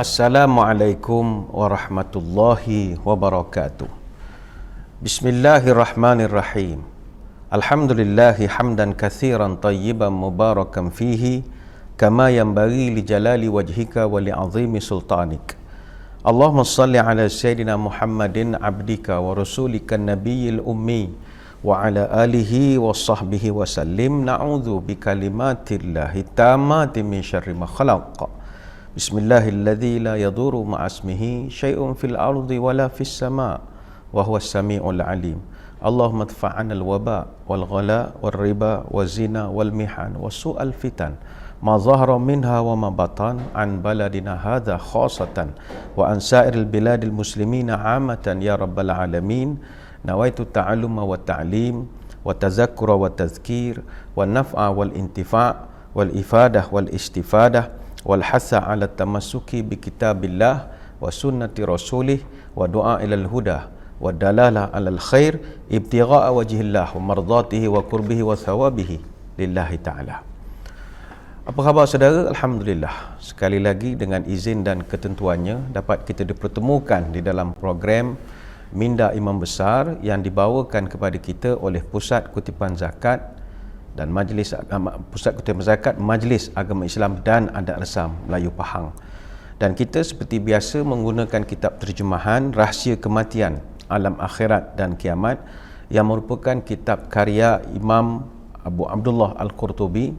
Assalamualaikum warahmatullahi wabarakatuh. Bismillahirrahmanirrahim. Alhamdulillahi hamdan katsiran tayyiban mubarakan fihi kama yanbaghi li jalali wajhika wa li 'azimi sultanik. Allahumma salli ala sayyidina Muhammadin abdika wa rasulika nabiyil ummi wa ala alihi wa sahbihi wa sallim. Na'udzu bi kalimatillahi tammati min syarri ma khalaq. Bismillahilladzi la yadurru ma'asmihi syai'un fil ardi wala fis sama' wa huwas sami'ul alim. Allahumma adfa'na al-waba wal ghala wal riba waz zina wal mihan was su'al fitan ma zahara minha wa ma batan an baladina hadha khassatan wa an sa'iril biladil muslimina 'amatan ya rabbal alamin. Nawaitu ta'alluma wa ta'lim wa tazakkura wa tazkir wa naf'a wal intifa' wal ifadah wal istifadah wal hasa ala tamassuki bi kitabillah wa sunnati rasulih wa du'a ilal huda wa dalalah alal khair ibtigha'a wajhillah wa mardatihi wa qurbihi wa thawabihi lillahi ta'ala. Apa khabar saudara? Alhamdulillah, sekali lagi dengan izin dan ketentuannya dapat kita dipertemukan di dalam program Minda Imam Besar yang dibawakan kepada kita oleh Pusat Kutipan Zakat dan Majlis Pusat Kutipan Zakat Majlis Agama Islam dan Adat Resam Melayu Pahang. Dan kita seperti biasa menggunakan kitab terjemahan Rahsia Kematian, Alam Akhirat dan Kiamat yang merupakan kitab karya Imam Abu Abdullah Al-Qurtubi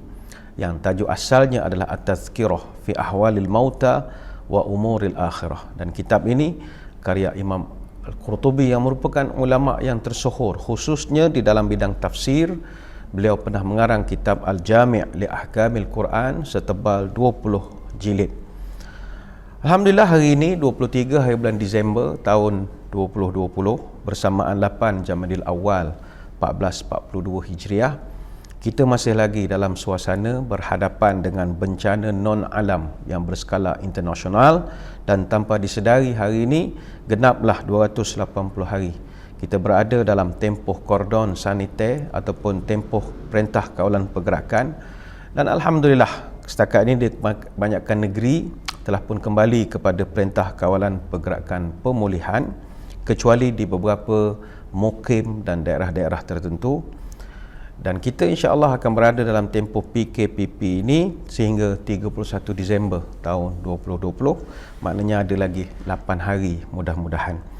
yang tajuk asalnya adalah At-Tazkirah fi Ahwalil Mauta wa Umuril Akhirah. Dan kitab ini karya Imam Al-Qurtubi yang merupakan ulama yang tersohor khususnya di dalam bidang tafsir. Beliau pernah mengarang kitab Al-Jami' li Ahkamil Quran setebal 20 jilid. Alhamdulillah, hari ini 23 hari bulan Disember tahun 2020 bersamaan 8 Jamadil Awal 1442 Hijriah, kita masih lagi dalam suasana berhadapan dengan bencana non-alam yang berskala internasional dan tanpa disedari hari ini genaplah 280 hari kita berada dalam tempoh kordon saniter ataupun tempoh perintah kawalan pergerakan. Dan Alhamdulillah, setakat ini di kebanyakan negeri telah pun kembali kepada perintah kawalan pergerakan pemulihan, kecuali di beberapa mukim dan daerah-daerah tertentu. Dan kita insya-Allah akan berada dalam tempoh PKPP ini sehingga 31 Disember tahun 2020. Maknanya ada lagi 8 hari mudah-mudahan.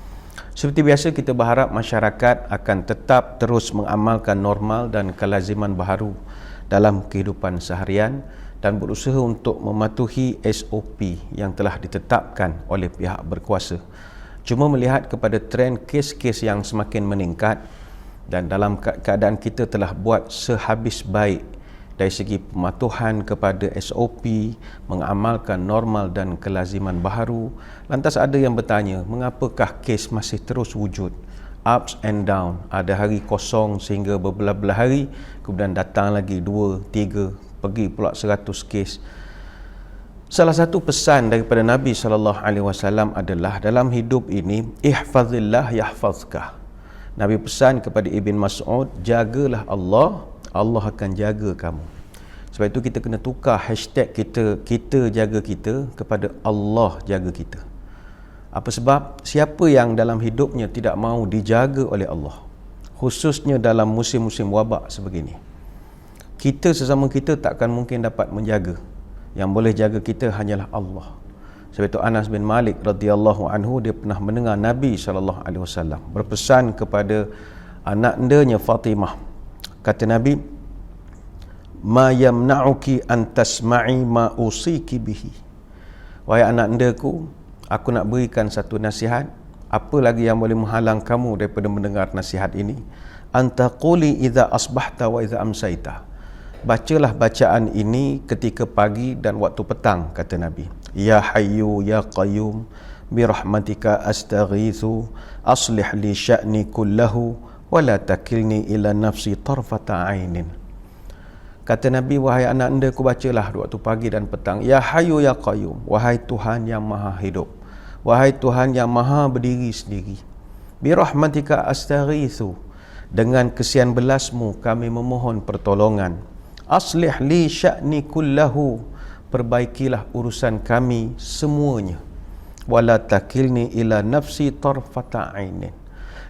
Seperti biasa, kita berharap masyarakat akan tetap terus mengamalkan normal dan kelaziman baharu dalam kehidupan seharian dan berusaha untuk mematuhi SOP yang telah ditetapkan oleh pihak berkuasa. Cuma melihat kepada trend kes-kes yang semakin meningkat dan dalam keadaan kita telah buat sehabis baik dari segi pematuhan kepada SOP, mengamalkan normal dan kelaziman baharu, lantas ada yang bertanya, mengapakah kes masih terus wujud? Ups and down, ada hari kosong sehingga berbelah-belah hari, kemudian datang lagi 2, 3, pergi pula 100 kes. Salah satu pesan daripada Nabi SAW adalah dalam hidup ini, ihfazillah yahfazkah. Nabi pesan kepada Ibn Mas'ud, jagalah Allah, Allah akan jaga kamu. Sebab itu kita kena tukar hashtag kita jaga kita kepada Allah jaga kita. Apa sebab? Siapa yang dalam hidupnya tidak mahu dijaga oleh Allah, khususnya dalam musim-musim wabak sebegini, kita sesama kita takkan mungkin dapat menjaga. Yang boleh jaga kita hanyalah Allah. Sebab itu Anas bin Malik radhiyallahu anhu, dia pernah mendengar Nabi SAW berpesan kepada anak andanya Fatimah. Kata Nabi, ma yamna'uki an tasma'i ma usiki bihi. Wahai anak andaku, aku nak berikan satu nasihat. Apa lagi yang boleh menghalang kamu daripada mendengar nasihat ini? Antaquli idza asbahta wa idza amsaita. Bacalah bacaan ini ketika pagi dan waktu petang, kata Nabi. Ya hayyu ya qayyum bi rahmatika astaghitsu aslih li sya'ni kullahu wala takilni ila nafsi tarfata ainin. Kata Nabi, wahai anak anda, ku bacalah waktu pagi dan petang. Ya Hayyu ya Qayyum, wahai Tuhan yang maha hidup, wahai Tuhan yang maha berdiri sendiri. Bi rahmatika astaghitsu, dengan kesian belasmu kami memohon pertolongan. Aslih li sya'ni kullahu, perbaikilah urusan kami semuanya. wala takilni ila nafsi tarfata ainin,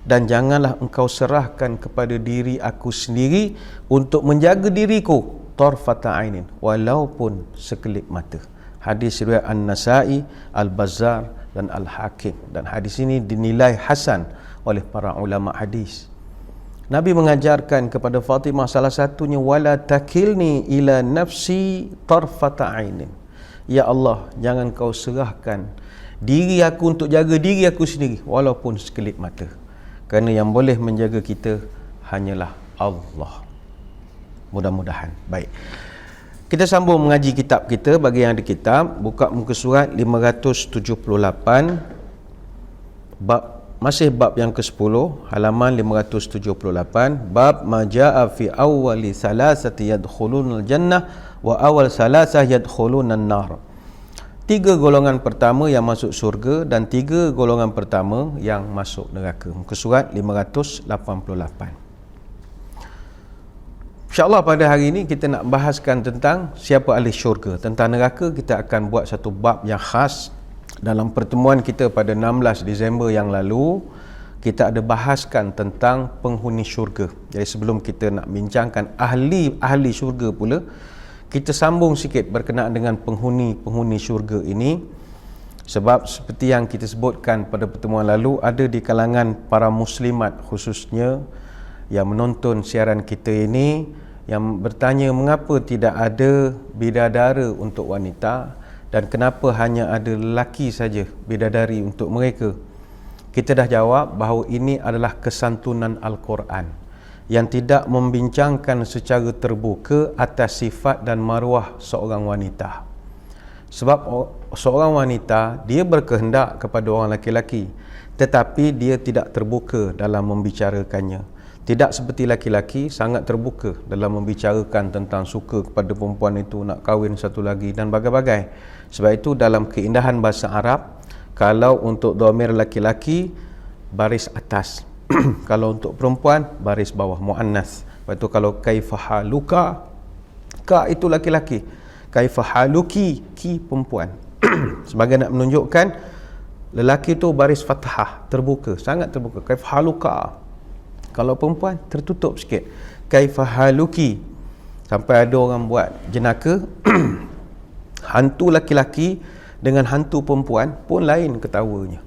dan janganlah engkau serahkan kepada diri aku sendiri untuk menjaga diriku tarfata ainin, walaupun sekelip mata. Hadis riwayat An-Nasa'i, Al-Bazzar dan Al-Hakim, dan hadis ini dinilai hasan oleh para ulama hadis. Nabi mengajarkan kepada Fatimah salah satunya, wala takilni ila nafsi tarfata ainin, ya Allah, jangan kau serahkan diri aku untuk jaga diri aku sendiri walaupun sekelip mata, kerana yang boleh menjaga kita hanyalah Allah. Mudah-mudahan. Baik, kita sambung mengaji kitab kita. Bagi yang ada kitab, buka muka surat 578, masih bab yang ke-10, halaman 578, bab majaa fi awwali salasati yadkhulunal jannah wa awal salasah yadkhulunan nar. 3 golongan pertama yang masuk syurga dan 3 golongan pertama yang masuk neraka. Muka surat 588. InsyaAllah pada hari ini kita nak bahaskan tentang siapa ahli syurga. Tentang neraka kita akan buat satu bab yang khas. Dalam pertemuan kita pada 16 Disember yang lalu, kita ada bahaskan tentang penghuni syurga. Jadi sebelum kita nak bincangkan ahli syurga pula, kita sambung sikit berkenaan dengan penghuni syurga ini. Sebab seperti yang kita sebutkan pada pertemuan lalu, ada di kalangan para muslimat khususnya yang menonton siaran kita ini yang bertanya mengapa tidak ada bidadara untuk wanita dan kenapa hanya ada lelaki saja bidadari untuk mereka. Kita dah jawab bahawa ini adalah kesantunan Al-Quran yang tidak membincangkan secara terbuka atas sifat dan maruah seorang wanita. Sebab seorang wanita, dia berkehendak kepada orang lelaki, tetapi dia tidak terbuka dalam membicarakannya. Tidak seperti laki-laki, sangat terbuka dalam membicarakan tentang suka kepada perempuan itu, nak kahwin satu lagi dan bagai-bagai. Sebab itu dalam keindahan bahasa Arab, kalau untuk dhamir laki-laki, baris atas. Kalau untuk perempuan, baris bawah, muannas. Lepas itu kalau kaifahaluka, ka itu laki-laki, kaifahaluki, ki perempuan. Sebagai nak menunjukkan lelaki itu baris fathah, terbuka, sangat terbuka. Kaifahaluka. Kalau perempuan tertutup sikit, kaifahaluki. Sampai ada orang buat jenaka hantu laki-laki dengan hantu perempuan pun lain ketawanya.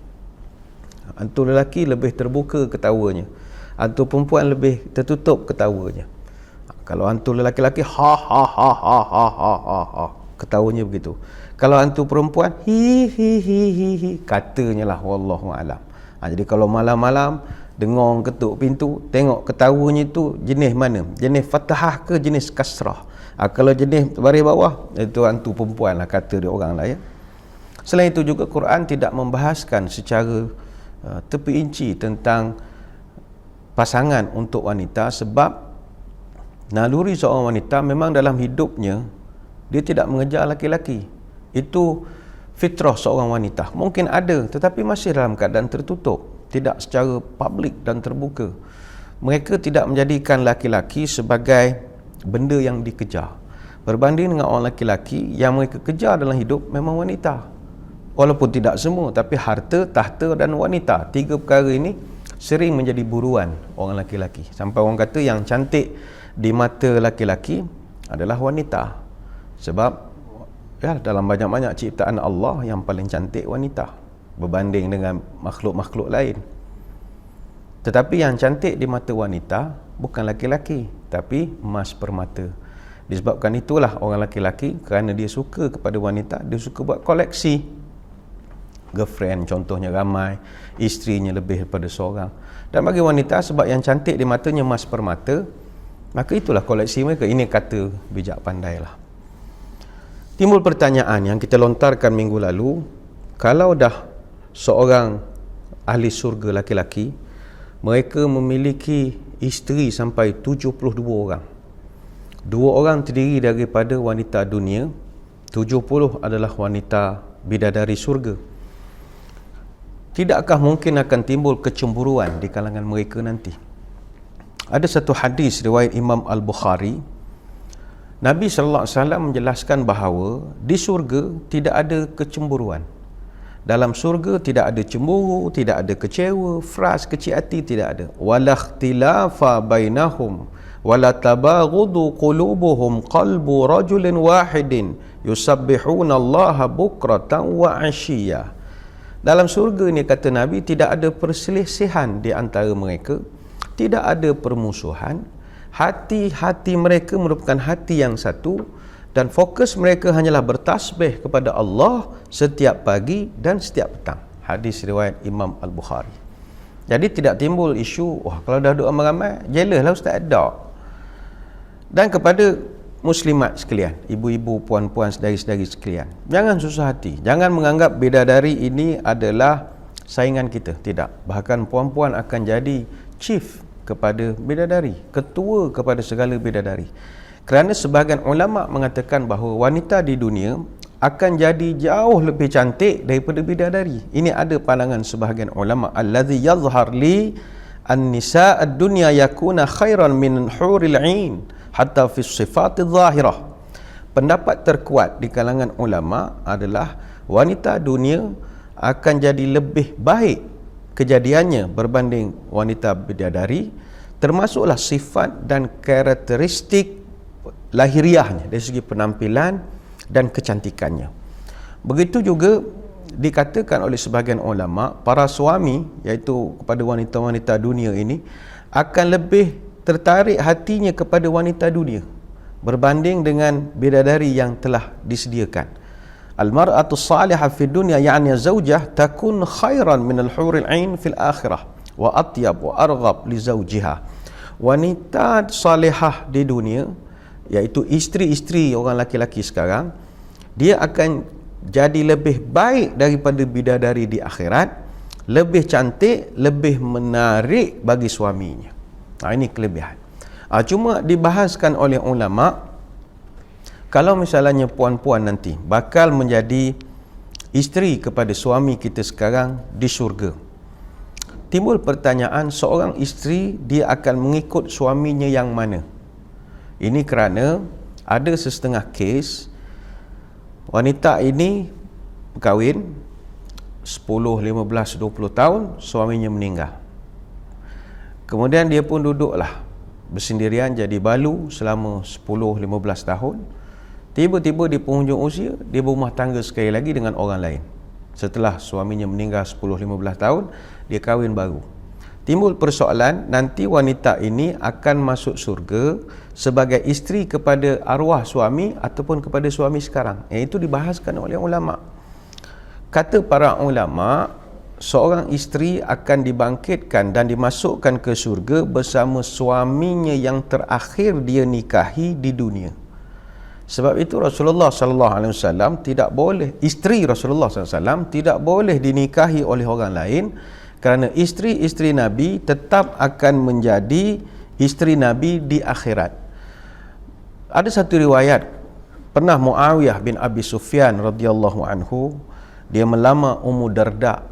Hantu lelaki lebih terbuka ketawanya, hantu perempuan lebih tertutup ketawanya. Kalau hantu lelaki-lelaki ha ha ha ha ha ha ha, ketawanya begitu. Kalau hantu perempuan hi hi hi hi hi, katanya lah, wallahu alam. Jadi kalau malam-malam dengar ketuk pintu, tengok ketawanya itu jenis mana, jenis fathah ke jenis kasrah. Kalau jenis baris bawah, itu hantu perempuan lah, kata dia orang lah ya. Selain itu juga Quran tidak membahaskan secara terperinci tentang pasangan untuk wanita, sebab naluri seorang wanita memang dalam hidupnya dia tidak mengejar laki-laki. Itu fitrah seorang wanita. Mungkin ada, tetapi masih dalam keadaan tertutup, tidak secara publik dan terbuka. Mereka tidak menjadikan laki-laki sebagai benda yang dikejar. Berbanding dengan orang laki-laki yang mereka kejar dalam hidup memang wanita. Walaupun tidak semua, tapi harta, tahta dan wanita, 3 perkara ini sering menjadi buruan orang laki-laki. Sampai orang kata yang cantik di mata laki-laki adalah wanita. Sebab ya, dalam banyak-banyak ciptaan Allah, yang paling cantik wanita berbanding dengan makhluk-makhluk lain. Tetapi yang cantik di mata wanita bukan laki-laki, tapi emas permata. Disebabkan itulah orang laki-laki, kerana dia suka kepada wanita, dia suka buat koleksi. Girlfriend contohnya ramai, isterinya lebih daripada seorang. Dan bagi wanita, sebab yang cantik di matanya emas permata, maka itulah koleksi mereka. Ini kata bijak pandai lah. Timbul pertanyaan yang kita lontarkan minggu lalu, kalau dah seorang ahli syurga laki-laki, mereka memiliki isteri sampai 72 orang. 2 orang terdiri daripada wanita dunia, 70 adalah wanita bidadari syurga. Tidakkah mungkin akan timbul kecemburuan di kalangan mereka nanti? Ada satu hadis riwayat Imam Al-Bukhari, Nabi SAW menjelaskan bahawa di syurga tidak ada kecemburuan. Dalam surga tidak ada cemburu, tidak ada kecewa, fras, kecil hati, tidak ada. Wala ikhtilafa bainahum wala tabaghudu qulubuhum qalbu rajulin wahidin yusabbihuna Allah bukratan wa ashiya. Dalam surga ni, kata Nabi, tidak ada perselisihan di antara mereka, tidak ada permusuhan. Hati-hati mereka merupakan hati yang satu, dan fokus mereka hanyalah bertasbih kepada Allah setiap pagi dan setiap petang. Hadis riwayat Imam Al-Bukhari. Jadi tidak timbul isu, wah kalau dah duduk ramai-ramai, jealous lah ustaz, ada. Dan kepada muslimat sekalian, ibu-ibu, puan-puan, saudari-saudari sekalian, jangan susah hati, jangan menganggap bidadari ini adalah saingan kita. Tidak, bahkan puan-puan akan jadi chief kepada bidadari, ketua kepada segala bidadari. Kerana sebahagian ulama mengatakan bahawa wanita di dunia akan jadi jauh lebih cantik daripada bidadari. Ini ada pandangan sebahagian ulama, allazi yazhar li an-nisa ad-dunya yakuna khairan min huril 'ain hatta fi sifat adh-dhahirah. Pendapat terkuat di kalangan ulama adalah wanita dunia akan jadi lebih baik kejadiannya berbanding wanita bidadari, termasuklah sifat dan karakteristik lahiriahnya dari segi penampilan dan kecantikannya. Begitu juga dikatakan oleh sebahagian ulama, para suami, iaitu kepada wanita-wanita dunia ini, akan lebih tertarik hatinya kepada wanita dunia berbanding dengan bidadari yang telah disediakan. Al-mar'atu salihah fi dunya ya'ni zawjah takun khairan min al-huril 'ain fil akhirah wa atyab wa arghab li zawjiha. Wanita salihah di dunia, iaitu isteri-isteri orang laki-laki sekarang, dia akan jadi lebih baik daripada bidadari di akhirat, lebih cantik, lebih menarik bagi suaminya. Ini kelebihan. Cuma dibahaskan oleh ulama, kalau misalnya puan-puan nanti bakal menjadi isteri kepada suami kita sekarang di syurga, timbul pertanyaan, seorang isteri dia akan mengikut suaminya yang mana? Ini kerana ada sesetengah kes wanita ini berkahwin 10, 15, 20 tahun, suaminya meninggal. Kemudian dia pun duduklah bersendirian jadi balu selama 10, 15 tahun. Tiba-tiba di penghujung usia, dia berumah tangga sekali lagi dengan orang lain. Setelah suaminya meninggal 10, 15 tahun, dia kahwin baru. Timbul persoalan, nanti wanita ini akan masuk surga sebagai isteri kepada arwah suami ataupun kepada suami sekarang. Itu dibahaskan oleh ulama. Kata para ulama, seorang isteri akan dibangkitkan dan dimasukkan ke surga bersama suaminya yang terakhir dia nikahi di dunia. Sebab itu Rasulullah sallallahu alaihi wasallam tidak boleh, isteri Rasulullah sallallahu alaihi wasallam tidak boleh dinikahi oleh orang lain, kerana isteri-isteri Nabi tetap akan menjadi isteri Nabi di akhirat. Ada satu riwayat, pernah Muawiyah bin Abi Sufyan radhiyallahu anhu, dia melamar Ummu Darda,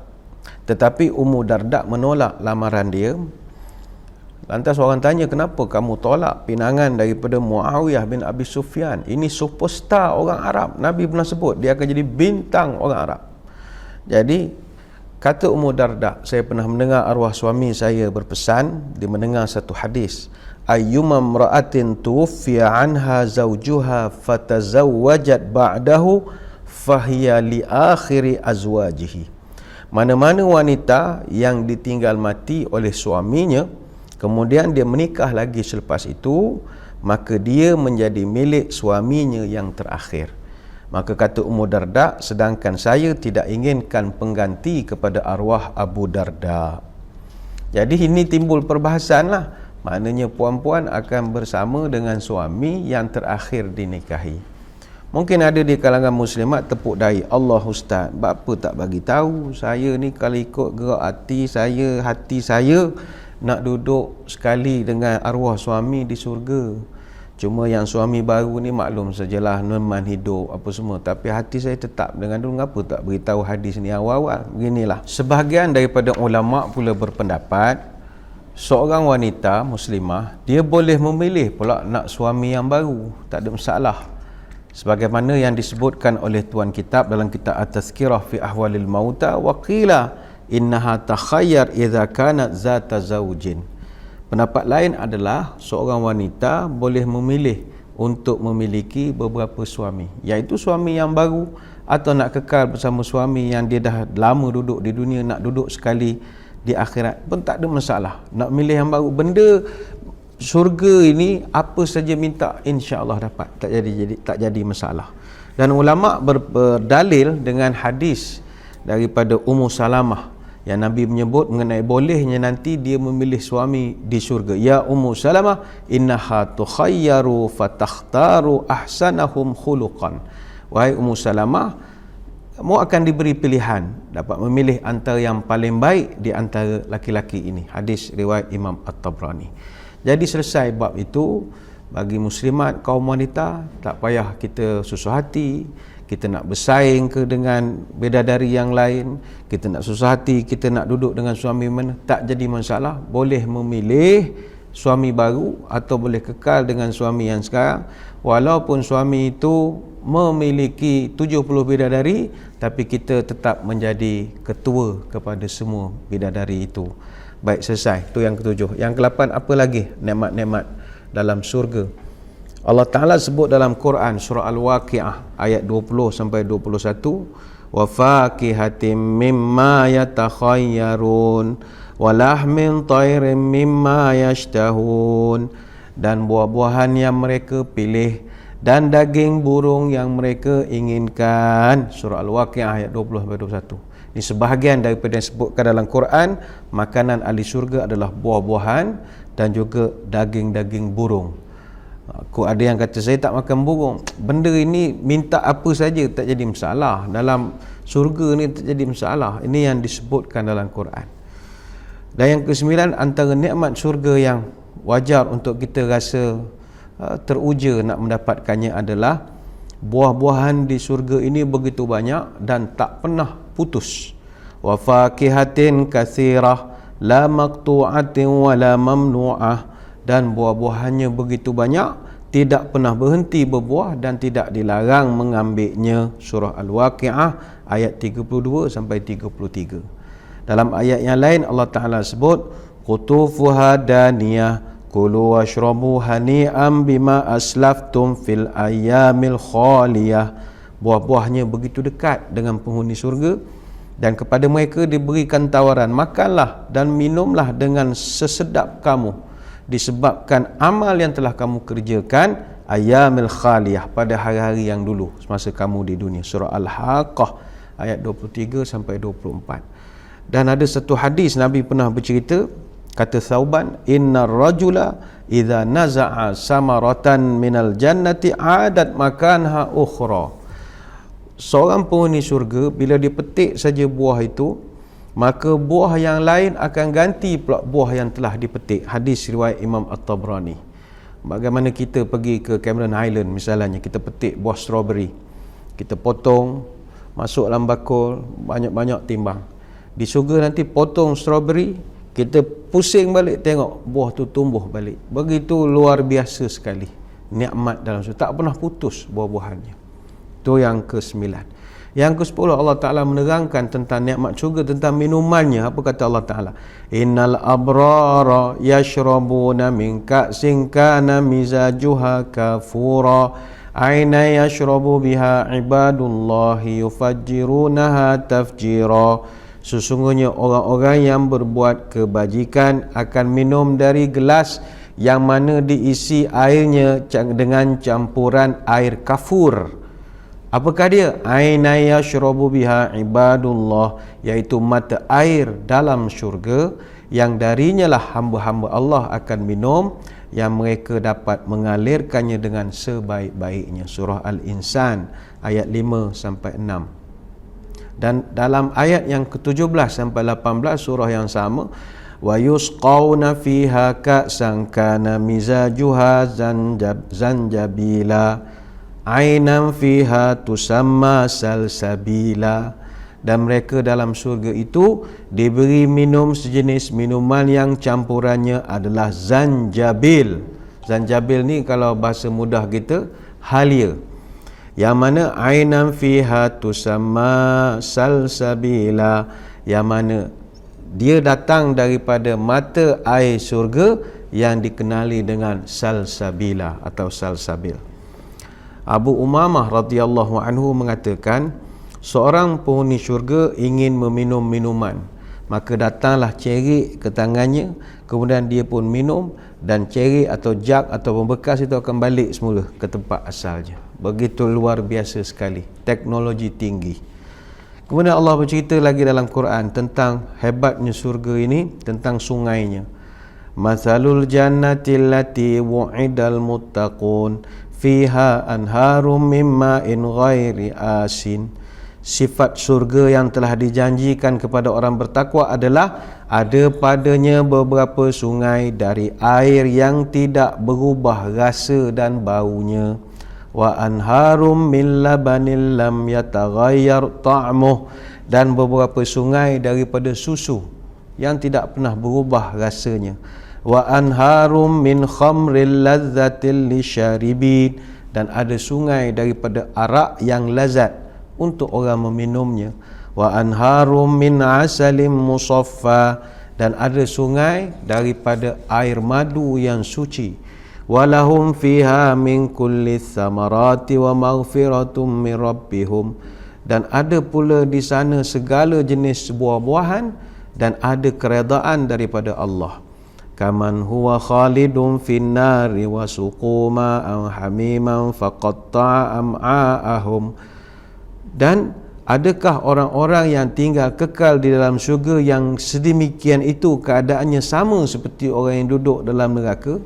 tetapi Ummu Darda menolak lamaran dia. Lantas orang tanya, kenapa kamu tolak pinangan daripada Muawiyah bin Abi Sufyan? Ini superstar orang Arab, Nabi pernah sebut dia akan jadi bintang orang Arab. Jadi kata Ummu Darda, saya pernah mendengar arwah suami saya berpesan, dia mendengar satu hadis, ayyuma imra'atin tuwfiya anha zawjuha fatazawwajat ba'dahu fahiya li akhiri azwajihi. Mana-mana wanita yang ditinggal mati oleh suaminya, kemudian dia menikah lagi selepas itu, maka dia menjadi milik suaminya yang terakhir. Maka kata Ummu Darda, sedangkan saya tidak inginkan pengganti kepada arwah Abu Darda. Jadi ini timbul perbahasan lah. Maknanya puan-puan akan bersama dengan suami yang terakhir dinikahi. Mungkin ada di kalangan muslimat tepuk dahi, Allah Ustaz, apa tak bagi tahu? Saya ni kalau ikut gerak hati saya nak duduk sekali dengan arwah suami di syurga. Cuma yang suami baru ni maklum sajalah, neman hidup apa semua, tapi hati saya tetap dengan dulu. Ngapa tak beritahu hadis ni awal-awal? Beginilah. Sebahagian daripada ulama pula berpendapat, seorang wanita muslimah dia boleh memilih pula nak suami yang baru, tak ada masalah. sebagaimana yang disebutkan oleh tuan kitab dalam kitab At-Tazkirah fi Ahwalil Mauta, wa qila innaha takhayyar idza kanat zata zaujin. Pendapat lain adalah seorang wanita boleh memilih untuk memiliki beberapa suami, iaitu suami yang baru atau nak kekal bersama suami yang dia dah lama duduk di dunia, nak duduk sekali di akhirat pun tak ada masalah. Nak milih yang baru, benda syurga ini apa saja minta insya-Allah dapat, tak jadi masalah. Dan ulama berdalil dengan hadis daripada Ummu Salamah yang Nabi menyebut mengenai bolehnya nanti dia memilih suami di syurga. Ya Ummu Salamah, innaha tukhayyaru fatakhtaru ahsanahum khuluqan. Wahai Ummu Salamah, kamu akan diberi pilihan dapat memilih antara yang paling baik di antara laki-laki ini. Hadis riwayat Imam At-Tabrani. Jadi selesai bab itu. Bagi muslimat kaum wanita, tak payah kita susah hati, kita nak bersaing ke dengan bidadari yang lain, kita nak susah hati, kita nak duduk dengan suami mana, tak jadi masalah. Boleh memilih suami baru atau boleh kekal dengan suami yang sekarang, walaupun suami itu memiliki 70 bidadari, tapi kita tetap menjadi ketua kepada semua bidadari itu. Baik, selesai. Itu yang ketujuh. Yang ke-8, apa lagi nikmat-nikmat dalam surga? Allah Ta'ala sebut dalam Quran surah Al-Waqi'ah ayat 20 sampai 21, wa fakihatim mimma yatakhayyarun wa lahmin tayrin mimma yashtahun, dan buah-buahan yang mereka pilih dan daging burung yang mereka inginkan. Surah Al-Waqi'ah ayat 20 sampai 21. Ini sebahagian daripada yang disebutkan dalam Quran. Makanan ahli syurga adalah buah-buahan dan juga daging-daging burung. Ada yang kata saya tak makan burung. Benda ini minta apa saja tak jadi masalah. Dalam syurga ni tak jadi masalah. Ini yang disebutkan dalam Quran. Dan yang ke-9, antara nikmat syurga yang wajar untuk kita rasa teruja nak mendapatkannya adalah buah-buahan di syurga ini begitu banyak dan tak pernah putus. Wa fakihatin katsirah la maqtu'atin wa la mamnu'ah, dan buah-buahannya begitu banyak, tidak pernah berhenti berbuah dan tidak dilarang mengambilnya. Surah Al-Waqi'ah ayat 32 sampai 33. Dalam ayat yang lain Allah Ta'ala sebut qutufuha daniyah kulu washrabu hani'an bima aslaftum fil ayyamil khaliyah. Buah-buahnya begitu dekat dengan penghuni surga, dan kepada mereka diberikan tawaran, makanlah dan minumlah dengan sesedap kamu disebabkan amal yang telah kamu kerjakan ayyamil khaliyah, pada hari-hari yang dulu semasa kamu di dunia. Surah Al-Haqqah ayat 23 sampai 24. Dan ada satu hadis Nabi pernah bercerita, kata Thauban, innar rajula idza naza'a samaratan minal jannati adat makanha ukhra. Seorang penghuni syurga bila dia petik saja buah itu, maka buah yang lain akan ganti pula buah yang telah dipetik. Hadis riwayat Imam At-Tabrani. Bagaimana kita pergi ke Cameron Highland misalnya, kita petik buah strawberry, kita potong, masuk dalam bakul, banyak-banyak timbang. Di syurga nanti potong strawberry, kita pusing balik tengok buah tu tumbuh balik. Begitu luar biasa sekali nikmat dalam syurga, tak pernah putus buah-buahannya. Itu yang ke-9. Yang ke-10, Allah Ta'ala menerangkan tentang nikmat syurga, tentang minumannya. Apa kata Allah Ta'ala? Innal abrara yashrabuna min ka'sin kana mizajuha kafura aina yashrabu biha ibadullahi yufajjirunaha tafjira. Sesungguhnya orang-orang yang berbuat kebajikan akan minum dari gelas yang mana diisi airnya dengan campuran air kafur. Apakah dia? Aina yashrabu biha ibadullah, iaitu mata air dalam syurga yang darinya lah hamba-hamba Allah akan minum, yang mereka dapat mengalirkannya dengan sebaik-baiknya. Surah Al-Insan ayat 5 sampai 6. Dan dalam ayat yang ke-17 sampai 18 surah yang sama, wa yusqawna fiha ka'san kana mizajuha zanjabila ainan fiha tusamma salsabila. Dan mereka dalam surga itu diberi minum sejenis minuman yang campurannya adalah zanjabil. Zanjabil ni kalau bahasa mudah kita, halia. yang mana ainan fiha tusamma salsabila, yang mana dia datang daripada mata air syurga yang dikenali dengan salsabila atau salsabil. Abu Umamah radhiyallahu anhu mengatakan, seorang penghuni syurga ingin meminum minuman, maka datanglah cerik ke tangannya, kemudian dia pun minum, dan cerik atau jug atau bekas itu akan balik semula ke tempat asalnya. Begitu luar biasa sekali, teknologi tinggi. Kemudian Allah bercerita lagi dalam Quran tentang hebatnya syurga ini, tentang sungainya. Mathalul jannati allati wu'idal muttaqun fiha anharum mimma in ghairi asin. Sifat syurga yang telah dijanjikan kepada orang bertakwa adalah ada padanya beberapa sungai dari air yang tidak berubah rasa dan baunya. Wa anharum min labanil lam yataghayyar ta'muh, dan beberapa sungai daripada susu yang tidak pernah berubah rasanya. Wa anharum min khamril ladzatil lisyaribin, dan ada sungai daripada arak yang lazat untuk orang meminumnya. Wa anharum min asalim musaffa, dan ada sungai daripada air madu yang suci. Walahum fiha min kulli thamarati wa maghfiratum min rabbihum, dan ada pula di sana segala jenis buah-buahan dan ada keredaan daripada Allah. Kaman huwa khalidun fin nari wa suquma hamiman faqatta'a am'a'ahum, dan adakah orang-orang yang tinggal kekal di dalam syurga yang sedemikian itu keadaannya sama seperti orang yang duduk dalam neraka,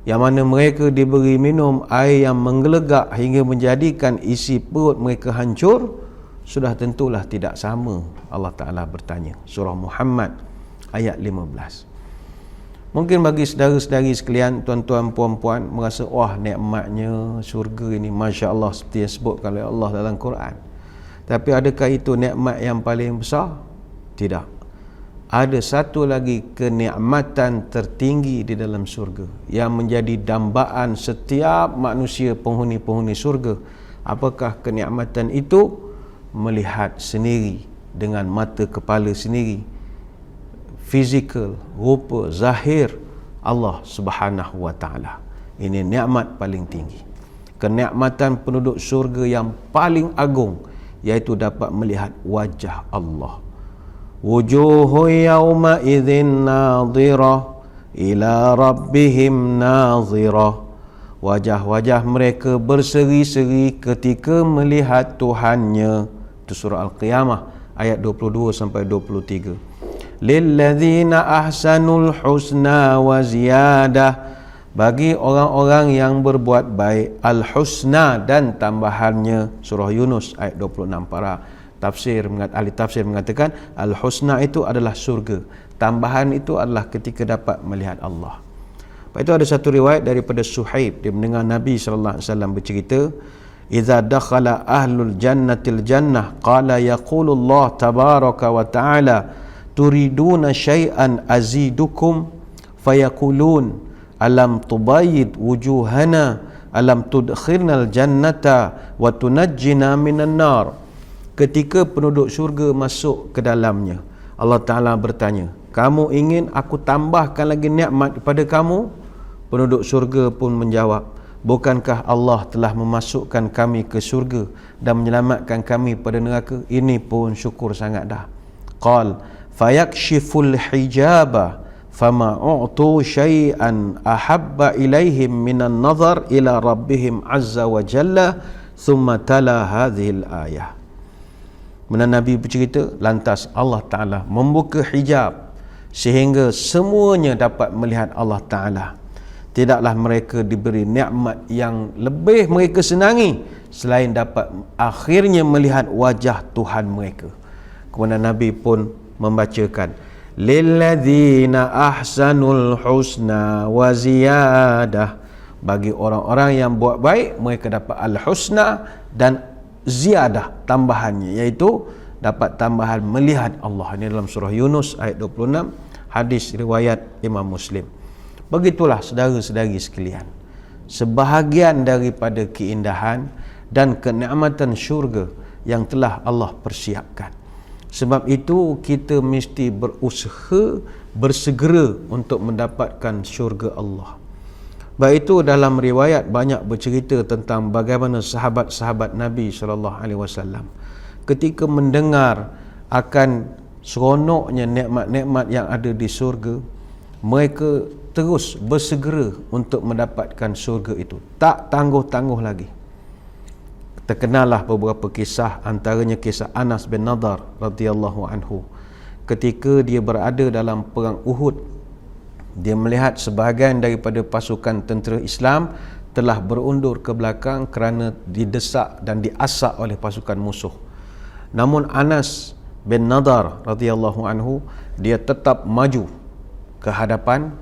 yang mana mereka diberi minum air yang menggelegak hingga menjadikan isi perut mereka hancur? Sudah tentulah tidak sama. Allah Ta'ala bertanya, surah Muhammad ayat 15. Mungkin bagi saudara-saudari sekalian, tuan-tuan puan-puan, merasa wah nikmatnya syurga ini, Masya Allah, seperti yang sebutkan oleh Allah dalam Quran. Tapi adakah itu nikmat yang paling besar? Tidak. Ada satu lagi kenikmatan tertinggi di dalam syurga yang menjadi dambaan setiap manusia penghuni-penghuni syurga. Apakah kenikmatan itu? Melihat sendiri dengan mata kepala sendiri, fizikal, rupa, zahir Allah Subhanahu wa ta'ala. Ini nikmat paling tinggi. Kenikmatan penduduk syurga yang paling agung, iaitu dapat melihat wajah Allah. Wujuhu yawma idzin nadhirah ila rabbihim nadhirah. Wajah-wajah mereka berseri-seri ketika melihat Tuhannya. Itu surah Al-Qiyamah ayat 22 sampai 23. Lilladzina ahsanul husna wa ziyadah, bagi orang-orang yang berbuat baik, al-husna dan tambahannya. Surah Yunus ayat 26. Para ahli tafsir mengatakan al-husna itu adalah surga, tambahan itu adalah ketika dapat melihat Allah. Lepas itu ada satu riwayat daripada Suhaib, dia mendengar Nabi sallallahu alaihi wasallam bercerita, idza dakhala ahlul jannatil jannah qala yaqulu Allah tabaraka wa ta'ala turiduna syai'an azidukum fayaqulun alam tubayyid wujuhana alam tudkhilnal jannata wa tunajjina minan nar. Ketika penduduk syurga masuk ke dalamnya, Allah Ta'ala bertanya, kamu ingin aku tambahkan lagi nikmat kepada kamu? Penduduk syurga pun menjawab, bukankah Allah telah memasukkan kami ke syurga dan menyelamatkan kami pada neraka? Ini pun syukur sangat dah. Qal fayakshiful hijaba fama u'tu syai'an ahabba ilaihim minan nazar ila rabbihim azza wa jalla thumma tala hadhil ayah. Mana Nabi bercerita, lantas Allah Ta'ala membuka hijab sehingga semuanya dapat melihat Allah Ta'ala. Tidaklah mereka diberi nikmat yang lebih mereka senangi selain dapat akhirnya melihat wajah Tuhan mereka. Kemudian Nabi pun membacakan, lilladzina ahsanul husna wa ziyadah, bagi orang-orang yang buat baik mereka dapat al-husna dan ziyadah, tambahannya, iaitu dapat tambahan melihat Allah. Ini dalam surah Yunus ayat 26, hadis riwayat Imam Muslim. Begitulah saudara-saudari sekalian, sebahagian daripada keindahan dan kenikmatan syurga yang telah Allah persiapkan. Sebab itu kita mesti berusaha, bersegera untuk mendapatkan syurga Allah. Baik itu dalam riwayat banyak bercerita tentang bagaimana sahabat-sahabat Nabi SAW ketika mendengar akan seronoknya nikmat-nikmat yang ada di syurga, mereka terus bersegera untuk mendapatkan syurga itu, tak tangguh-tangguh lagi. Terkenallah beberapa kisah, antaranya kisah Anas bin Nadar radhiyallahu anhu. Ketika dia berada dalam perang Uhud, dia melihat sebahagian daripada pasukan tentera Islam telah berundur ke belakang kerana didesak dan diasak oleh pasukan musuh. Namun Anas bin Nadar radhiyallahu anhu, dia tetap maju ke hadapan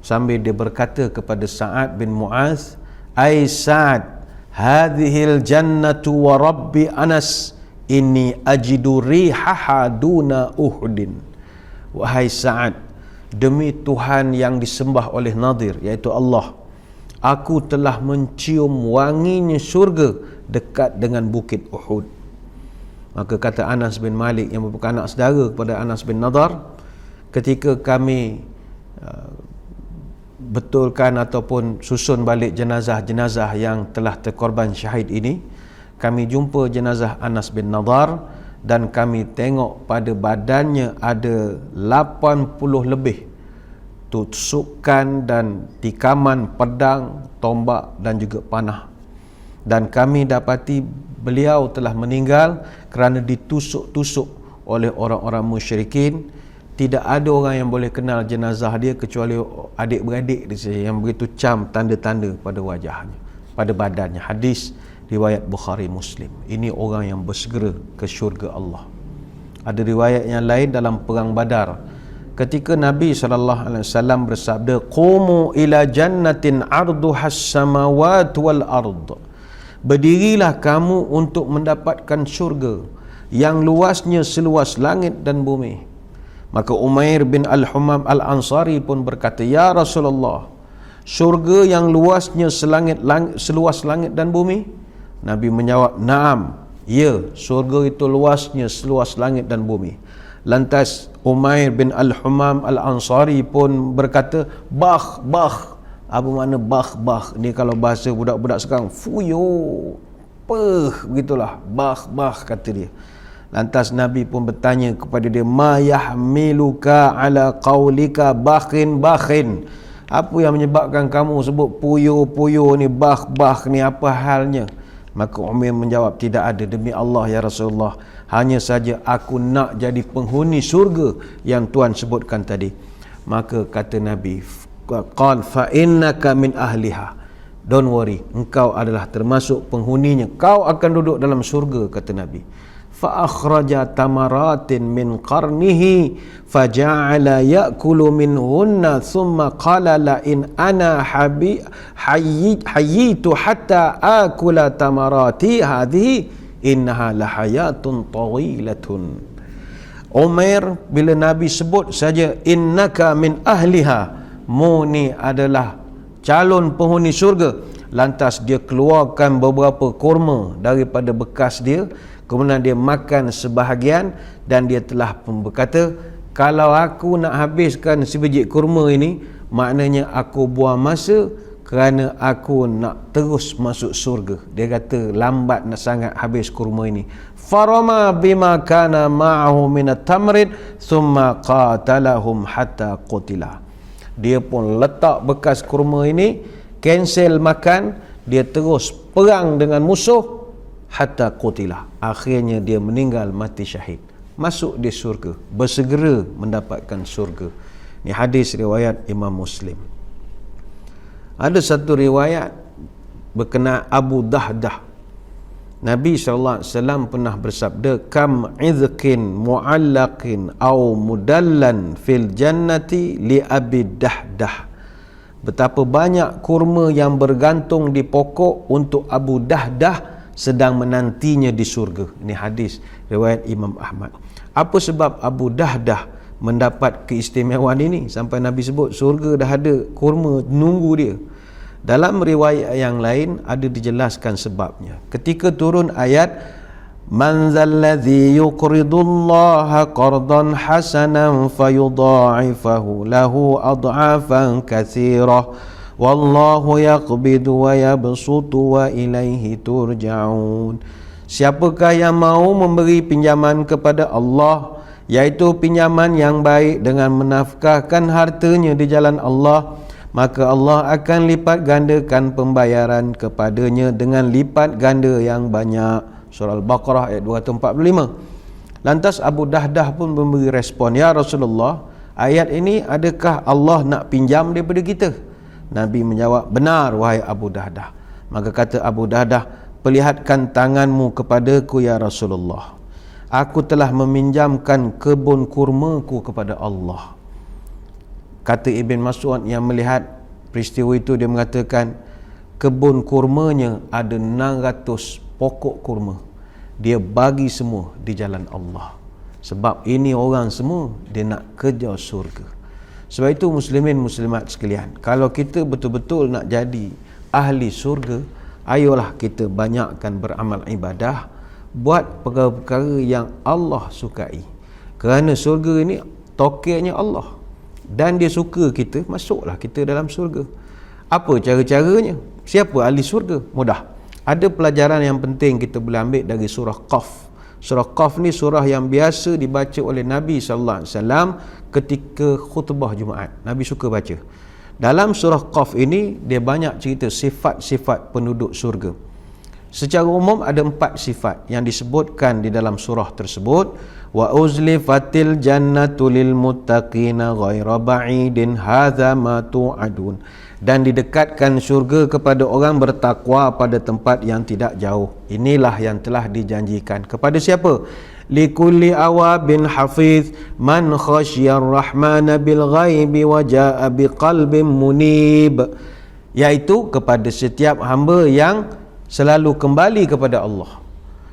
sambil dia berkata kepada Sa'ad bin Mu'az, "Ai Sa'ad, hadhil jannatu wa rabbi Anas, inni ajidu rihaha duna Uhudin." Wahai Sa'ad, demi Tuhan yang disembah oleh Nadir, iaitu Allah, aku telah mencium wanginya syurga dekat dengan bukit Uhud. Maka kata Anas bin Malik yang merupakan anak saudara kepada Anas bin Nadar, ketika kami betulkan ataupun susun balik jenazah-jenazah yang telah terkorban syahid ini, kami jumpa jenazah Anas bin Nadar dan kami tengok pada badannya ada 80 lebih tusukan dan tikaman pedang, tombak dan juga panah. Dan kami dapati beliau telah meninggal kerana ditusuk-tusuk oleh orang-orang musyrikin. Tidak ada orang yang boleh kenal jenazah dia kecuali adik-beradik dia saja yang begitu cam tanda-tanda pada wajahnya, pada badannya. Hadis riwayat Bukhari Muslim. Ini orang yang bersegera ke syurga Allah. Ada riwayat yang lain dalam perang Badar, ketika Nabi SAW bersabda, "Qumu ila jannatin arduhas samawat wal ard." Berdirilah kamu untuk mendapatkan syurga yang luasnya seluas langit dan bumi. Maka Umair bin Al-Humam Al-Ansari pun berkata, "Ya Rasulullah, syurga yang luasnya seluas langit dan bumi?" Nabi menjawab, "Naam, ya, syurga itu luasnya seluas langit dan bumi." Lantas Umair bin Al-Humam Al-Ansari pun berkata, "Bah, bah." Apa makna bah, bah? Ni kalau bahasa budak-budak sekarang, fuyo, begitulah, bah, bah, kata dia. Lantas Nabi pun bertanya kepada dia, "Ma yahmiluka ala qaulika bakhin bakhin?" Apa yang menyebabkan kamu sebut puyo-puyo ni, bah ni, apa halnya? Maka Umar menjawab, "Tidak ada, demi Allah ya Rasulullah, hanya saja aku nak jadi penghuni syurga yang Tuhan sebutkan tadi." Maka kata Nabi, "Qal fa innaka min ahliha." Don't worry, engkau adalah termasuk penghuninya, kau akan duduk dalam syurga, kata Nabi. Fa akhraja tamaratin min qarnihi faja'ala ya'kulu minhunna thumma qala la in ana hayyitu hatta akula tamarati hadhihi innaha lahayatun tawilatun. Umar bila Nabi sebut saja innaka min ahliha, mu ni adalah calon penghuni syurga, lantas dia keluarkan beberapa kurma daripada bekas dia, kemudian dia makan sebahagian dan dia telah pun berkata, "Kalau aku nak habiskan sebiji kurma ini, maknanya aku buang masa kerana aku nak terus masuk syurga." Dia kata lambat nak sangat habis kurma ini. Farama bima kana ma'ahu minat tamrid thumma qatalahum hatta qutila. Dia pun letak bekas kurma ini, cancel makan, dia terus perang dengan musuh hatta qutila. Akhirnya dia meninggal mati syahid, masuk di syurga, bersegera mendapatkan syurga. Ini hadis riwayat Imam Muslim. Ada satu riwayat berkenaan Abu Dahdah. Nabi SAW pernah bersabda, "Kam izkin mu'allaqin au mudallan fil jannati li Abi Dahdah." Betapa banyak kurma yang bergantung di pokok untuk Abu Dahdah sedang menantinya di surga. Ini hadis riwayat Imam Ahmad. Apa sebab Abu Dahdah mendapat keistimewaan ini sampai Nabi sebut surga dah ada kurma nunggu dia? Dalam riwayat yang lain ada dijelaskan sebabnya. Ketika turun ayat Man zalladhi yuqridullaha qardan hasanan fayudha'ifahu lahu ad'afan katsirah wallahu yaqbidu wa yabsutu wa ilaihi turja'un. Siapakah yang mau memberi pinjaman kepada Allah, yaitu pinjaman yang baik dengan menafkahkan hartanya di jalan Allah, maka Allah akan lipat gandakan pembayaran kepadanya dengan lipat ganda yang banyak. Surah Al-Baqarah ayat 245. Lantas Abu Dahdah pun memberi respon, Ya Rasulullah, ayat ini adakah Allah nak pinjam daripada kita? Nabi menjawab, benar wahai Abu Dahdah. Maka kata Abu Dahdah, perlihatkan tanganmu kepadaku ya Rasulullah. Aku telah meminjamkan kebun kurmaku kepada Allah. Kata Ibn Mas'ud yang melihat peristiwa itu, dia mengatakan kebun kurmanya ada 600 pokok kurma. Dia bagi semua di jalan Allah. Sebab ini orang semua dia nak kejar surga. Sebab itu muslimin muslimat sekalian, kalau kita betul-betul nak jadi ahli surga, ayolah kita banyakkan beramal ibadah, buat perkara-perkara yang Allah sukai. Kerana surga ini tokeknya Allah, dan dia suka kita, masuklah kita dalam surga. Apa cara-caranya? Siapa ahli surga? Mudah. Ada pelajaran yang penting kita boleh ambil dari surah Qaf. Surah Qaf ni surah yang biasa dibaca oleh Nabi SAW ketika khutbah Jumaat. Nabi suka baca. Dalam surah Qaf ini, dia banyak cerita sifat-sifat penduduk surga. Secara umum ada 4 sifat yang disebutkan di dalam surah tersebut. Wa uzlifatil jannatu lil muttaqina ghaira ba'idin hadza ma tu'adun. Dan didekatkan syurga kepada orang bertakwa pada tempat yang tidak jauh. Inilah yang telah dijanjikan. Kepada siapa? Likulli awabin hafiz man khasyar rahmana bil ghaibi wa jaa biqalbin munib. Iaitu kepada setiap hamba yang selalu kembali kepada Allah.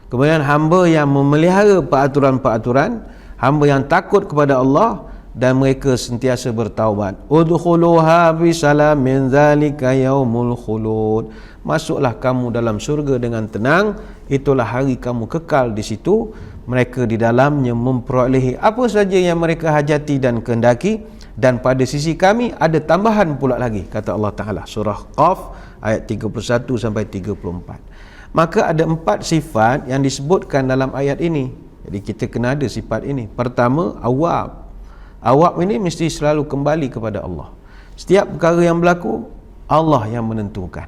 Kemudian hamba yang memelihara peraturan-peraturan, hamba yang takut kepada Allah, dan mereka sentiasa bertaubat. Udkhuluha bisalamin zalika yaumul khulud. Masuklah kamu dalam syurga dengan tenang, itulah hari kamu kekal di situ. Mereka di dalamnya memperolehi apa saja yang mereka hajati dan kehendaki, dan pada sisi kami ada tambahan pula lagi, kata Allah Ta'ala. Surah Qaf ayat 31 sampai 34. Maka ada 4 sifat yang disebutkan dalam ayat ini. Jadi kita kena ada sifat ini. Pertama, awab. Awab ini mesti selalu kembali kepada Allah. Setiap perkara yang berlaku, Allah yang menentukan.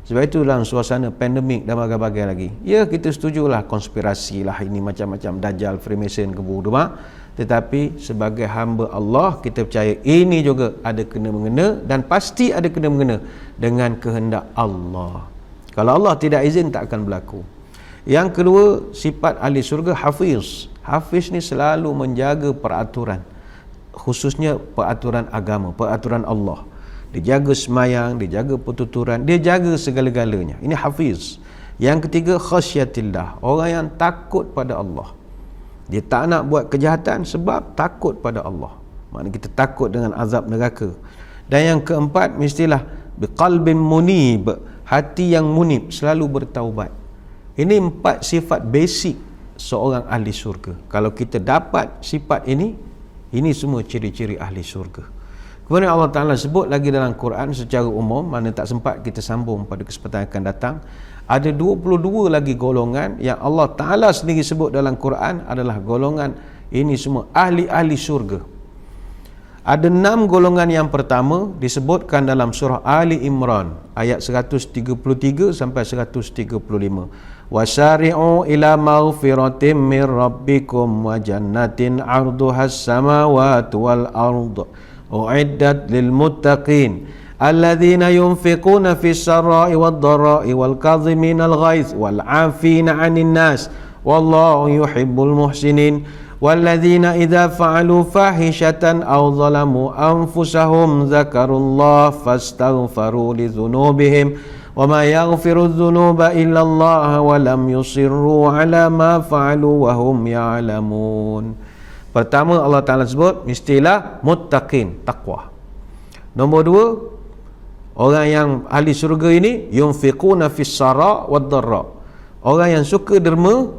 Sebab itu dalam suasana pandemik dan bagai-bagai lagi, ya kita setujulah konspirasi lah, ini macam-macam Dajjal, Freemason, keburu-duma. Tetapi sebagai hamba Allah, kita percaya ini juga ada kena-mengena, dan pasti ada kena-mengena dengan kehendak Allah. Kalau Allah tidak izin, tak akan berlaku. Yang kedua, sifat ahli surga hafiz. Hafiz ni selalu menjaga peraturan, khususnya peraturan agama, peraturan Allah. Dia jaga semayang, dia jaga pertuturan, dia jaga segala-galanya. Ini hafiz. Yang ketiga, khasyatillah. Orang yang takut pada Allah. Dia tak nak buat kejahatan sebab takut pada Allah. Maknanya kita takut dengan azab neraka. Dan yang keempat, mestilah biqalbin munib. Hati yang munib, selalu bertaubat. Ini 4 sifat basic seorang ahli syurga. Kalau kita dapat sifat ini semua ciri-ciri ahli syurga. Kemudian Allah Ta'ala sebut lagi dalam Quran secara umum, mana tak sempat kita sambung pada kesempatan yang akan datang. Ada 22 lagi golongan yang Allah Ta'ala sendiri sebut dalam Quran adalah golongan ini semua ahli-ahli syurga. Ada 6 golongan yang pertama disebutkan dalam surah Ali Imran ayat 133 sampai 135. Wasari'u ila maghfiratin min rabbikum wa jannatin 'arduhas samawati wal ardu u'iddat lil muttaqin alladzina yunfiquna fis sarai wad dharai wal kadhiminal ghaiz wal 'afina 'anil nas wallahu yuhibbul muhsinin. وَالَّذِينَ إِذَا فَعَلُوا فَاحِشَةً أَوْ ظَلَمُوا أَنفُسَهُمْ ذَكَرُوا اللَّهَ فَاسْتَغْفَرُوا لِذُنُوبِهِمْ وَمَا يَغْفِرُ الذُّنُوبَ إِلَّا اللَّهُ وَلَمْ يُصِرُّوا عَلَى مَا فَعَلُوا وَهُمْ يَعْلَمُونَ. Pertama, Allah Ta'ala sebut mestilah muttaqin, takwa. Nombor 2, Orang yang ahli syurga ini yunfiquna fis sara wad dharra. Orang yang suka derma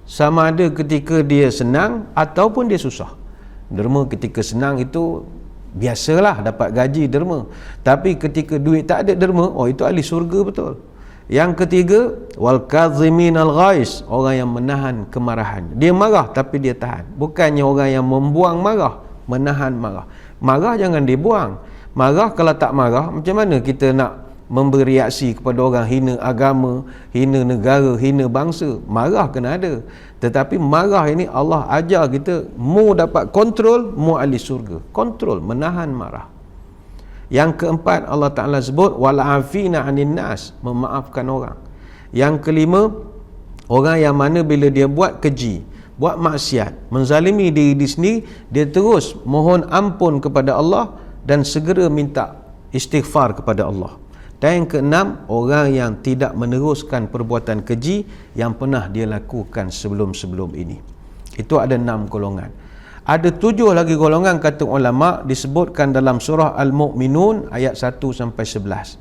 sama ada ketika dia senang ataupun dia susah. Derma ketika senang itu biasalah, dapat gaji derma. Tapi ketika duit tak ada derma, oh itu ahli syurga betul. Yang ketiga, wal kadhiminal ghais, orang yang menahan kemarahan. Dia marah tapi dia tahan. Bukannya orang yang membuang marah, menahan marah. Marah jangan dibuang. Marah kalau tak marah, macam mana kita nak memberi reaksi kepada orang hina agama, hina negara, hina bangsa? Marah kena ada. Tetapi marah ini Allah ajar kita, mu dapat kontrol, mu ahli syurga. Kontrol, menahan marah. Yang keempat, Allah Ta'ala sebut wal afina 'anin nas, memaafkan orang. Yang kelima, orang yang mana bila dia buat keji, buat maksiat, menzalimi diri dia sendiri, dia terus mohon ampun kepada Allah dan segera minta istighfar kepada Allah. Dan yang keenam, orang yang tidak meneruskan perbuatan keji yang pernah dia lakukan sebelum-sebelum ini. Itu ada 6 golongan. Ada 7 lagi golongan kata ulama disebutkan dalam surah Al-Mu'minun ayat 1 sampai 11.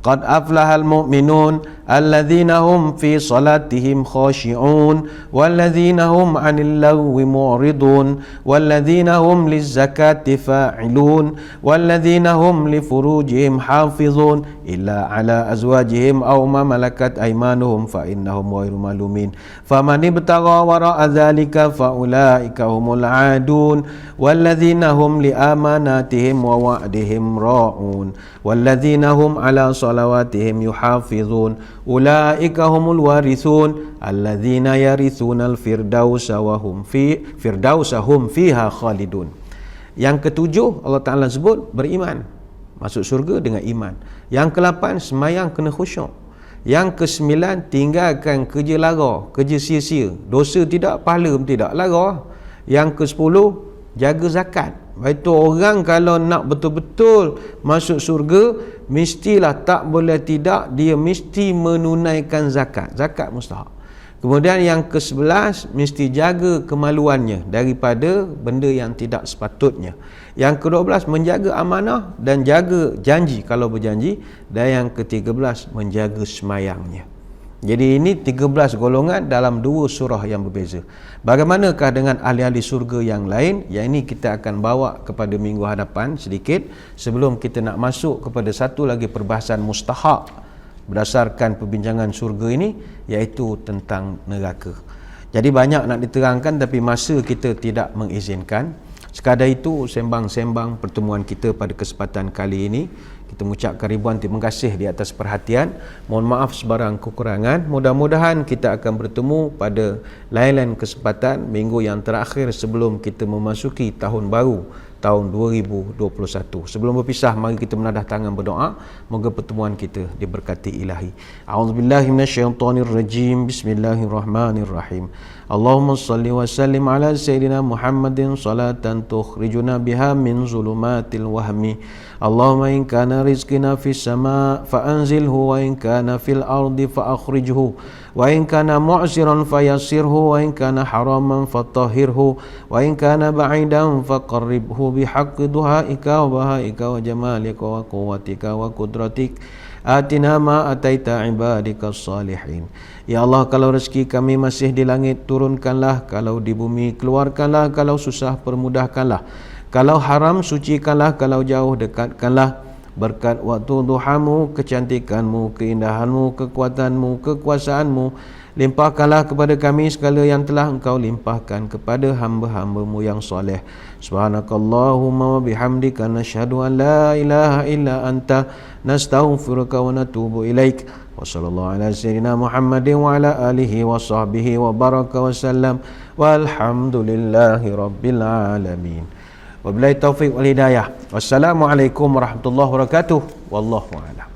Qad aflahal mu'minun alladzina hum fi salatihim khashi'un walladzina hum 'anil lagwi mu'ridun walladzina hum lizzakati fa'ilun walladzina hum li furujihim hafizun illa 'ala azwajihim aw ma malakat aymanuhum fa innahum ghairu malumin faman ibtagha wara'a dzalika fa ulaika humul 'adun walladzina hum li amanatihim wa wa'dihim ra'un walladzina hum 'ala salawatihim yuhafizun ulaika humul warithun alladzina yarithunal firdausa wa hum fiha khalidun. Yang ketujuh Allah Ta'ala sebut beriman, masuk surga dengan iman. Yang ke-8 semayang kena khusyuk. Yang ke-9 tinggalkan kerja lara, kerja sia-sia, dosa tidak, pahala tidak, lara. Yang ke-10 jaga zakat. Itu orang kalau nak betul-betul masuk surga, mestilah tak boleh tidak, dia mesti menunaikan zakat. Zakat mustahak. Kemudian yang ke-11 mesti jaga kemaluannya daripada benda yang tidak sepatutnya. Yang ke-12 menjaga amanah dan jaga janji kalau berjanji. Dan yang ke-13 menjaga semayangnya. Jadi ini 13 golongan dalam 2 surah yang berbeza. Bagaimanakah dengan ahli-ahli surga yang lain? Yang ini kita akan bawa kepada minggu hadapan sedikit sebelum kita nak masuk kepada satu lagi perbahasan mustahak berdasarkan perbincangan surga ini, iaitu tentang neraka. Jadi banyak nak diterangkan tapi masa kita tidak mengizinkan. Sekadar itu sembang-sembang pertemuan kita pada kesempatan kali ini. Kita mengucapkan ribuan terima kasih di atas perhatian. Mohon maaf sebarang kekurangan. Mudah-mudahan kita akan bertemu pada lain-lain kesempatan minggu yang terakhir sebelum kita memasuki tahun baru, tahun 2021. Sebelum berpisah, mari kita menadah tangan berdoa. Moga pertemuan kita diberkati ilahi. A'udzubillahi minasyaitonirrajim. Bismillahirrahmanirrahim. Allahumma salli wa sallim ala sayyidina Muhammadin salatan tukhrijuna biha min zulumatil wahmi. Allahumma in kana rizqina fis sama' fa anzilhu wa in kana fil ardi fa akhrijhu wa in kana mu'siran fayassirhu wa in kana haraman fatahhirhu wa in kana ba'idan faqarribhu bihaqqi duhaika wa bahaika wa jamalika wa quwwatika wa qudratik. Atina ma ataita ibadikas salihin. Ya Allah, kalau rezeki kami masih di langit, turunkanlah. Kalau di bumi, keluarkanlah. Kalau susah, permudahkanlah. Kalau haram, sucikanlah. Kalau jauh, dekatkanlah. Berkat waktu duhamu, kecantikanmu, keindahanmu, kekuatanmu, kekuasaanmu, limpahkanlah kepada kami segala yang telah Engkau limpahkan kepada hamba-hambamu yang soleh. Subhanakallahumma wa bihamdika nashhadu an la ilaha illa anta nastaghfiruka wa natubu ilaik. Wa sallallahu ala sayyidina Muhammadin wa ala alihi wa sahbihi wa baraka wa sallam. Walhamdulillahi rabbil alamin. Wabillahi taufiq wal hidayah. Wassalamualaikum warahmatullahi wabarakatuh. Wallahu a'lam.